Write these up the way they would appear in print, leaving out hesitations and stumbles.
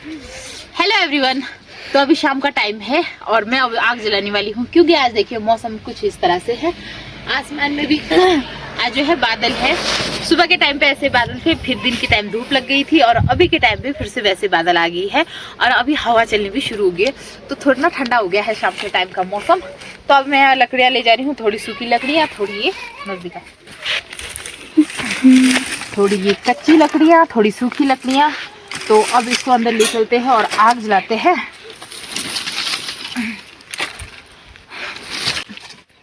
Hello everyone. तो अभी शाम का टाइम है और मैं अब आग जलाने वाली हूँ क्योंकि आज देखिए मौसम कुछ इस तरह से है। आसमान में भी आज जो है बादल है। सुबह के टाइम पे ऐसे बादल थे, फिर दिन के टाइम धूप लग गई थी और अभी के टाइम पे फिर से वैसे बादल आ गई है और अभी हवा चलनी भी शुरू हो गई है। तो थोड़ा ना ठंडा हो गया है शाम के टाइम का मौसम। तो अब मैं लकड़ियाँ ले जा रही हूँ, थोड़ी सूखी लकड़ियाँ, थोड़ी ये नजदीक, थोड़ी ये कच्ची लकड़ियाँ, थोड़ी सूखी लकड़ियाँ। तो अब इसको अंदर ले चलते हैं और आग जलाते हैं।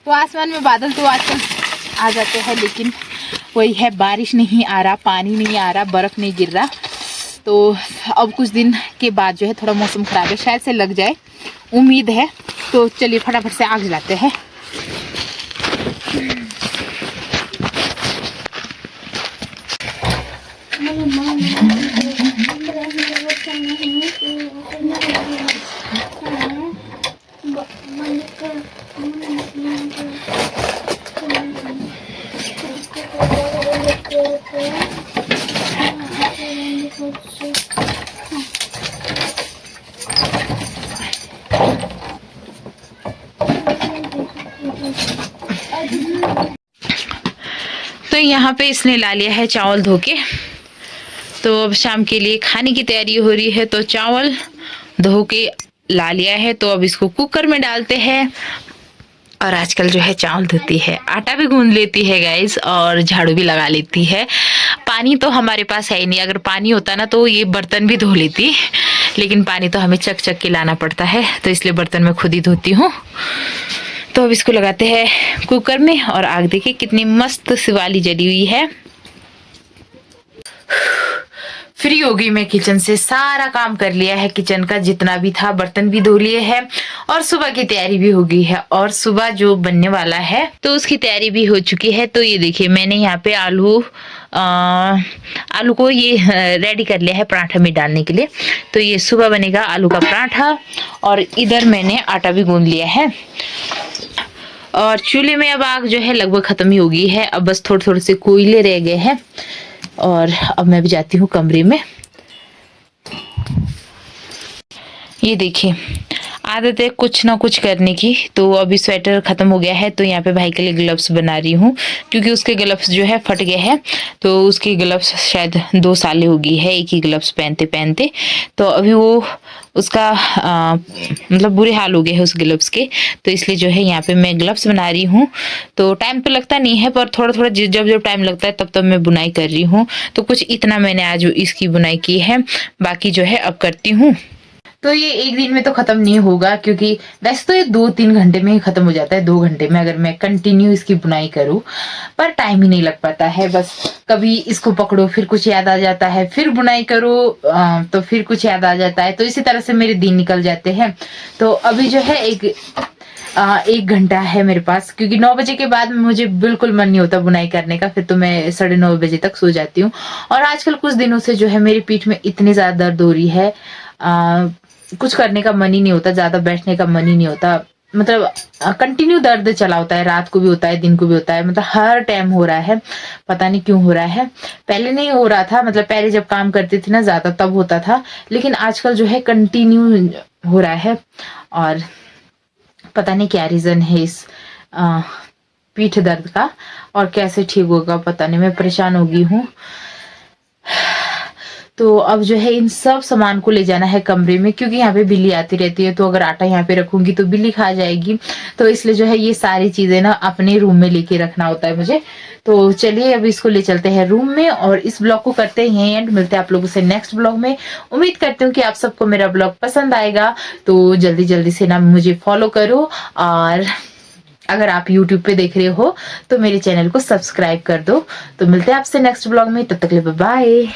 तो आसमान में बादल तो आजकल आ जाते हैं, लेकिन वही है, बारिश नहीं आ रहा, पानी नहीं आ रहा, बर्फ नहीं गिर रहा। तो अब कुछ दिन के बाद जो है थोड़ा मौसम खराब है, शायद से लग जाए, उम्मीद है। तो चलिए फटाफट से आग जलाते हैं। तो यहाँ पे इसने ला लिया है चावल धो के। तो अब शाम के लिए खाने की तैयारी हो रही है। तो चावल धो के ला लिया है, तो अब इसको कुकर में डालते हैं। और आजकल जो है चावल धोती है, आटा भी गूंद लेती है गाइस, और झाड़ू भी लगा लेती है। पानी तो हमारे पास है ही नहीं, अगर पानी होता ना तो ये बर्तन भी धो लेती, लेकिन पानी तो हमें चक चक के लाना पड़ता है, तो इसलिए बर्तन मैं खुद ही धोती हूँ। तो अब इसको लगाते हैं कुकर में और आग देखिए कितनी मस्त शिवाली जली हुई है। फ्री हो गई मैं किचन से, सारा काम कर लिया है किचन का, जितना भी था, बर्तन भी धो लिए हैं और सुबह की तैयारी भी हो गई है। और सुबह जो बनने वाला है तो उसकी तैयारी भी हो चुकी है। तो ये देखिए मैंने यहाँ पे आलू को ये रेडी कर लिया है पराठा में डालने के लिए। तो ये सुबह बनेगा आलू का पराठा। और इधर मैंने आटा भी गूंद लिया है। और चूल्हे में अब आग जो है लगभग खत्म ही हो गई है, अब बस थोड़े थोड़े से कोयले रह गए हैं। और अब मैं भी जाती हूँ कमरे में। ये देखिए आदत है कुछ ना कुछ करने की। तो अभी स्वेटर खत्म हो गया है, तो यहाँ पे भाई के लिए ग्लव्स बना रही हूँ, क्योंकि उसके ग्लव्स जो है फट गए हैं। तो उसके ग्लव्स शायद 2 साल हो गई है एक ही ग्लव्स पहनते पहनते। तो अभी वो उसका मतलब बुरे हाल हो गए हैं उस ग्लव्स के, तो इसलिए जो है यहाँ पे मैं ग्लव्स बना रही हूँ। तो टाइम तो लगता नहीं है, पर थोड़ा थोड़ा जब जब टाइम लगता है तब तब मैं बुनाई कर रही हूँ। तो कुछ इतना मैंने आज इसकी बुनाई की है, बाकी जो है अब करती हूँ। तो ये एक दिन में तो खत्म नहीं होगा, क्योंकि वैसे तो ये 2-3 घंटे में ही खत्म हो जाता है, 2 घंटे में अगर मैं कंटिन्यू इसकी बुनाई करूँ, पर टाइम ही नहीं लग पाता है। बस कभी इसको पकड़ो, फिर कुछ याद आ जाता है, फिर बुनाई करो तो फिर कुछ याद आ जाता है। तो इसी तरह से मेरे दिन निकल जाते हैं। तो अभी जो है एक घंटा है मेरे पास, क्योंकि 9 बजे के बाद मुझे बिल्कुल मन नहीं होता बुनाई करने का, फिर तो मैं 9:30 बजे तक सो जाती हूँ। और आजकल कुछ दिनों से जो है मेरी पीठ में इतनी ज्यादा दर्द हो रही है, कुछ करने का मन ही नहीं होता, ज्यादा बैठने का मन ही नहीं होता। मतलब कंटिन्यू दर्द चला होता है, रात को भी होता है, दिन को भी होता है, मतलब हर टाइम हो रहा है, पता नहीं क्यों हो रहा है। पहले नहीं हो रहा था, मतलब पहले जब काम करती थी ना ज्यादा तब होता था, लेकिन आजकल जो है कंटिन्यू हो रहा है। और पता नहीं क्या रीजन है इस पीठ दर्द का, और कैसे ठीक होगा पता नहीं, मैं परेशान हो गई हूँ। तो अब जो है इन सब सामान को ले जाना है कमरे में, क्योंकि यहाँ पे बिल्ली आती रहती है, तो अगर आटा यहाँ पे रखूंगी तो बिल्ली खा जाएगी। तो इसलिए जो है ये सारी चीजें ना अपने रूम में लेके रखना होता है मुझे। तो चलिए अब इसको ले चलते हैं रूम में और इस ब्लॉग को करते हैं यहीं एंड। मिलते हैं आप लोगों से नेक्स्ट ब्लॉग में। उम्मीद करती हूँ कि आप सबको मेरा ब्लॉग पसंद आएगा, तो जल्दी जल्दी से ना मुझे फॉलो करो, और अगर आप YouTube पे देख रहे हो तो मेरे चैनल को सब्सक्राइब कर दो। तो मिलते हैं आपसे नेक्स्ट ब्लॉग में, तब तक के लिए बाय बाय।